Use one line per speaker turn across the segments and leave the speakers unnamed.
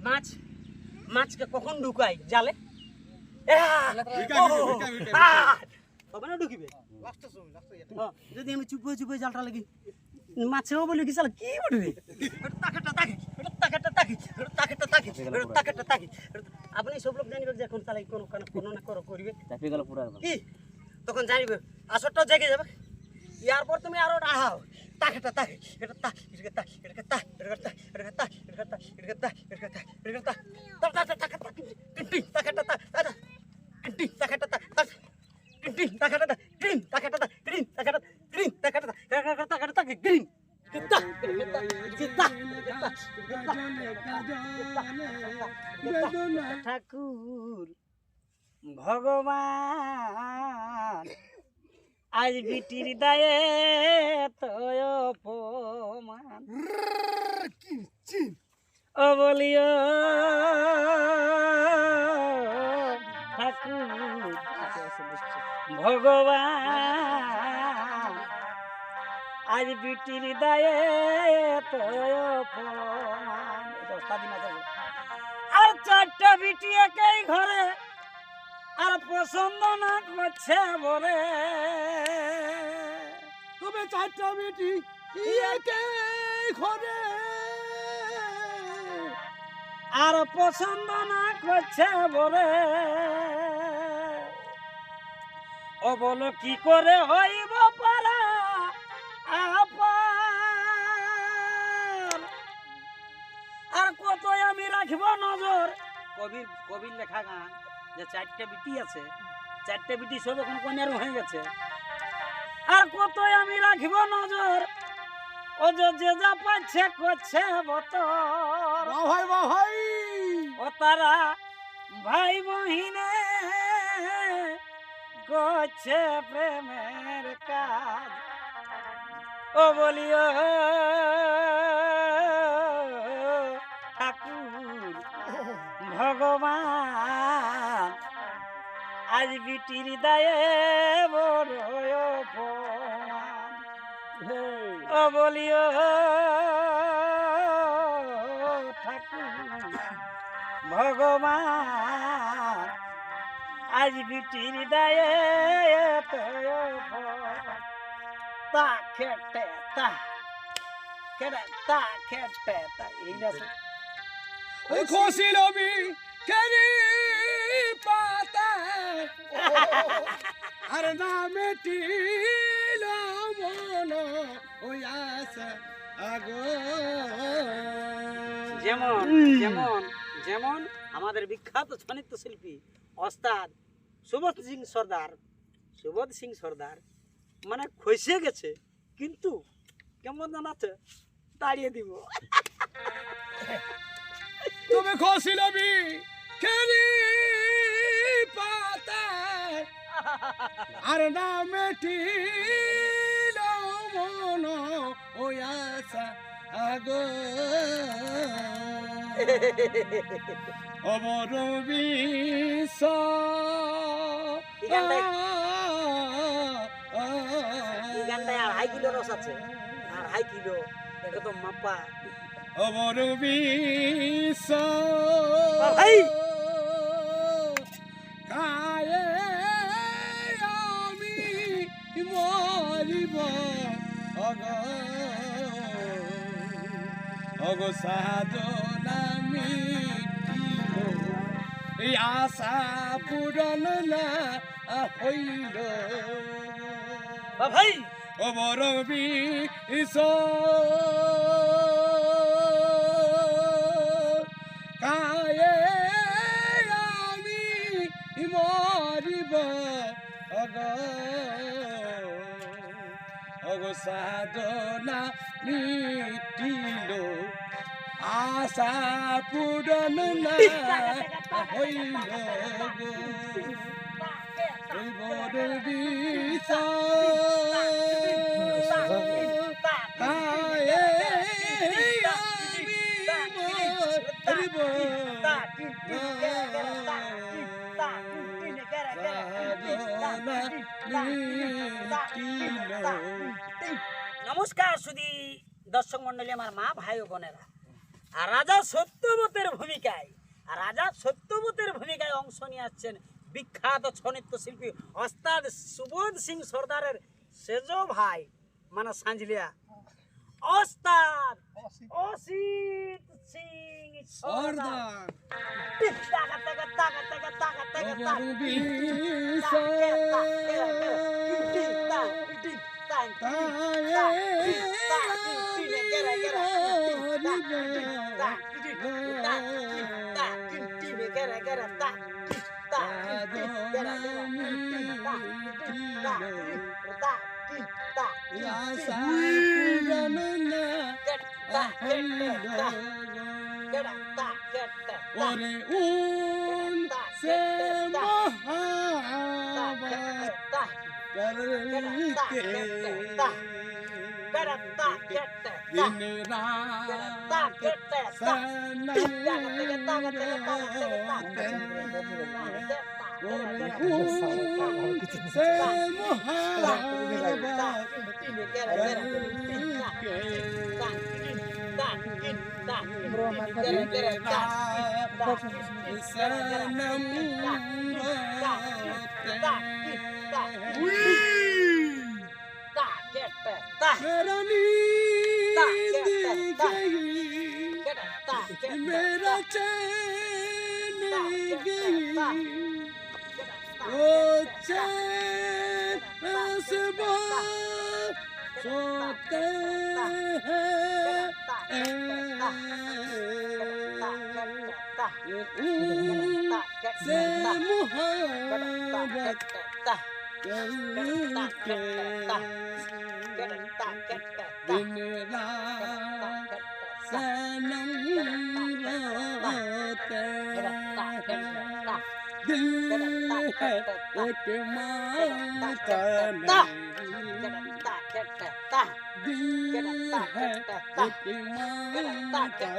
মাছ মাছকে কখন ঢুকাই জালে ঢুকিবে যদি আমি চুপ চুপে জালটা লাগি মাছেও বলি কি চাল কি উঠবে আপনি সব লোক জানিবে যে এখন তাহলে কোনো না করো করিবে কি তখন জানিবে আসরটাও জেগে যাবে ইয়ার পর তুমি আরো আহাও তাকেটা তাকে এটা তা এটা তা এটা তা এটা তা এটা তা এটা তা এটা তা এটা তা এটা তা তা তা তা তা টিং তাকেটা তা তা টিং তাকেটা তা টিং তাকেটা তা টিং তাকেটা তা টিং তাকেটা টিং তাকেটা তা তাকেটা তা গ্রিন ঠাকুর ভগবান আজ বিটির দায়ে তয় অপমান ও বলিও ঠাকুর ভগবান আজ বিটির দায়ে তয় অপমান আর চারটা বিটি একই ঘরে আর পছন্দ না করছে বলে
তবে চারটা বেটি ঘরে
আর পছন্দ না করছে বলে ও বলো কি করে হইব পারা আর কত আমি রাখব নজর কবির লেখা গান যে চারটে বিটি আছে চারটে বিটি সব এখন কন্যার হয়ে গেছে আর কত আমি রাখব নজর ও যে যা পাচ্ছে করছে বতর
ভাই
ও তারা ভাই বহিনে করছে প্রেমের কাজ ও বলিও ঠাকুর ভগবান আজ বিটির দায়ে বড় অপমান ও বলিও ঠাকুর ভগবান আজ বিটির দায়ে তয় তা খেটে তা খেটে তা খেটে তা এই না
ওই খুশি লবি কেরি পাতা আর নামে টিল মন ওই আশা আগো
যেমন যেমন যেমন আমাদের বিখ্যাত ছনিত্য শিল্পী ওস্তাদ সুবোধ সিং সর্দার মানে খসে গেছে কিন্তু কেমন জানাচ্ছে দাঁড়িয়ে দিব
তুমি খুশি লবি কেরি পাতা আর নামে টিল মন ওই আশা আগো অমর বিশ্ব
এই গানটায় আড়াই কিলো রস আছে আড়াই কিলো এটা তো মাপা
অমর বিশ্ব
ভাই
কায়ে আমি মরিব অগ সাধনা মিটিব এই আশা পূরণ না হইল
ভাই
অমর বিশ্ব কায়ে আমি মরিব অগ সাধনা মিটিল আশা পূরণ না হইল গো বড় বিষ কায়ে আমি মরিব
নমস্কার সুধী দর্শক মন্ডলী আমার মা ভাই ও বোনেরা আর রাজা সত্যবতের ভূমিকায়
রাজা সত্যবতের ভূমিকায় অংশ নিয়ে আসছেন বিখ্যাত ছৌ নৃত্য শিল্পী ওস্তাদ সুবোধ সিং সর্দারের সেজ ভাই মানে সাঁঝলিয়া ওস্তাদ অসিত সিং সর্দার। টাকা টাকা টাকা টাকা টাকা টাকা টাকা
ওরে উন সে মহাবত করকে दिन रात से मेरा नींद गई मेरा चैन गई वो चैन से सोते से मुहब्बत करके दिन रात सनम रोते दिल है एक माता दिल है एक माता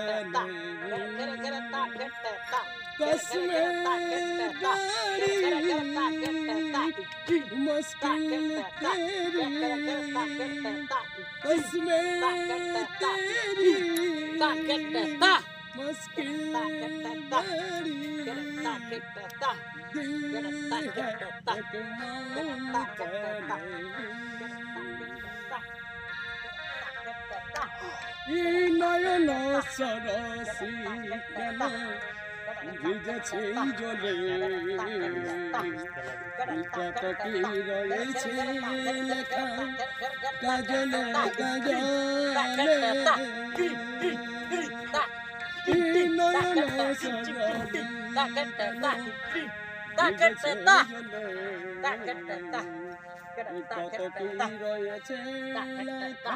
कसमें गाड़ी मुश्किल तेरी कसमें तेरी मुश्किल गाड़ी दिल है एक ई नयन सरसी কেন ভিজেছে জলে কত কি রয়েছে লেখা কাজলে কাজলে নয়ন সরসি কত কি রয়েছে লেখা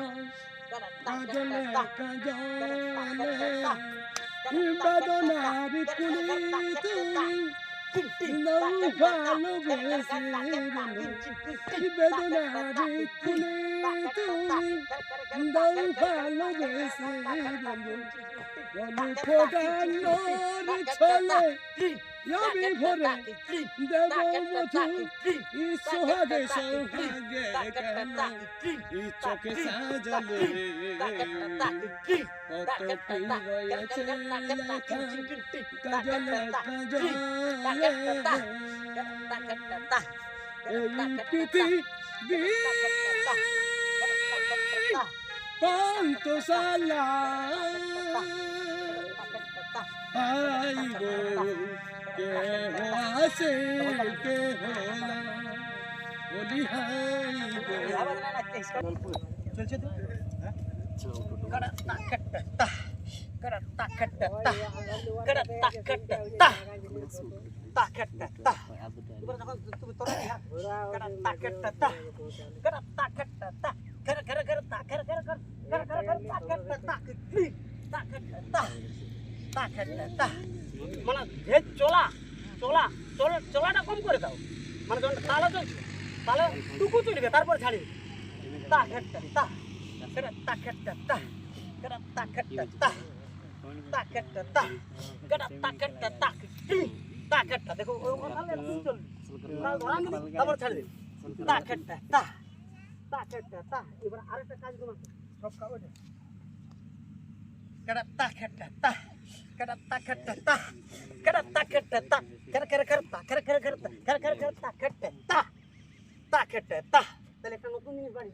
কাজলে কাজলে বেদনার কুলি তুমি নৌ ভালোবেসে বেদনার কুলি তুমি নৌ ভালোবেসে বলি ফোটানোর ছলে আমি ভরে দেব মধু ই সোহাগে সোহাগে কেন ই চোখে সাজলে কত কি রয়েছে লেখা কাজলে কাজলে এই পৃথিবী পান্থশালা आई गो के हो आसे के होला बोली हाय गो
চলছে তো মানে চলা চলা চলাটা কম করে দাও মানে যখন তালা চলছে তাহলে টুকু চলবে তারপর ছাড়িবে দেখো তারপর ছাড়বে এবার আরেকটা কাজ করবো সব কাগজে Kereta kereta kereta kereta kereta kereta kereta kereta kereta তা kereta তাহলে একটা নতুন জিনিস বাড়ি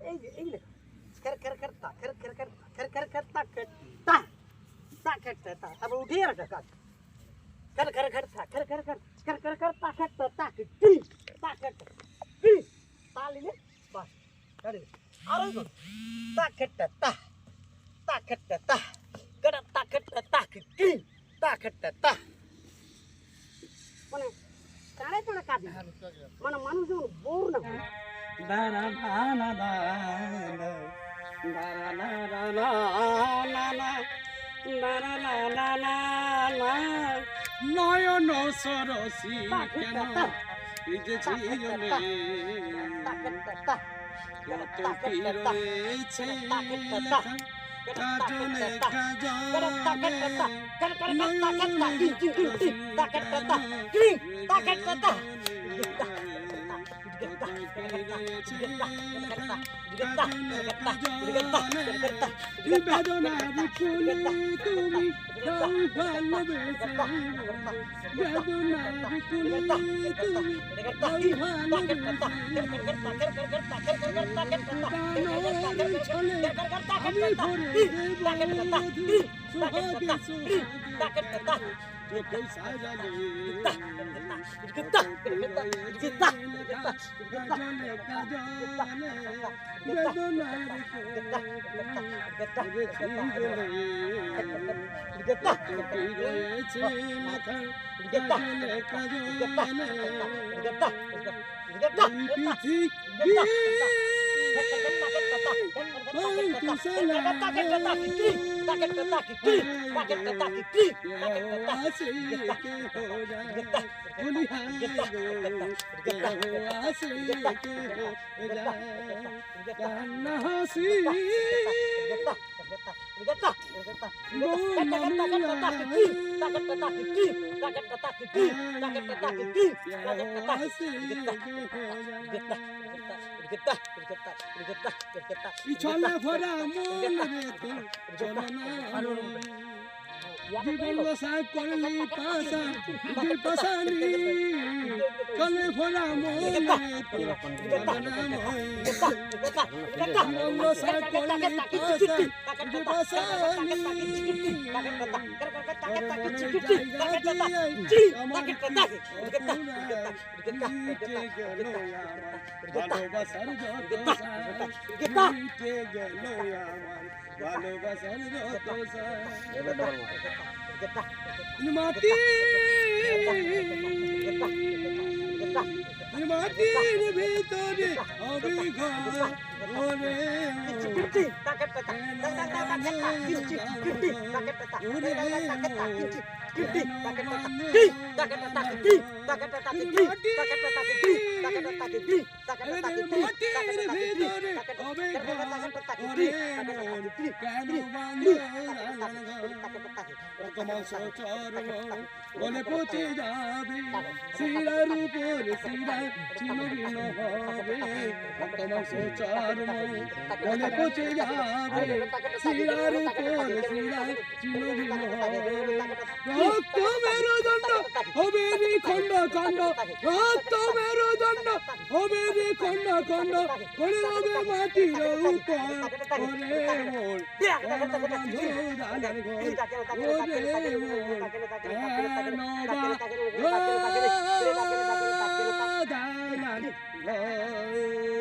এই যে kereta kereta kereta তা kereta আবার উঠিয়ে একটা কাজ kereta kereta kereta তা লিলে বাস আরো তা kereta তা kereta kereta kereta মানে কারে কারে কাঁদে মানে মানুষ যেমন বোর না হয়
দারা না না দারা না না না না দারা না না না না নয়ন সরসী কেন ভিজেছি জলে কত কি রয়েছে লেখা কাজলে কাজলে বেদনার কুলি তুমি ভালোবেসে বেদনার কুলি তুমি ভালোবেসে ছলে আমি ভরে দেব সোহাগে সোহাগে তোকে সাজালে কাজলে কাজলে বেদনার তোকে রয়েছে লেখা কাজলে কাজলে পৃথিবী পিছলে ভরা মন রে তো জীবন বসা করলি পাশা পাশানি চলে ভরা মন রে তো জীবন বসা করলি পাশা পাশানি ভালোবাসার যত গেল ভালোবাসার যত মাটি মাটির ভিতরে হবে ঘর ওরে বলে পচে যাবে শিরার উপর শিরা চিহ্ন হবে তোমার চর্ম বলে পচে যাবে শিরার উপর শিরা চিহ্ন হবে রক্ত মেরুদণ্ড হবে রে খণ্ড খণ্ড রক্ত মেরুদণ্ড হবে রে খণ্ড খণ্ড করে হবে মাটির উপর ওরে মোর বন্ধু দানের ঘর ওরে মোর দালান ঘর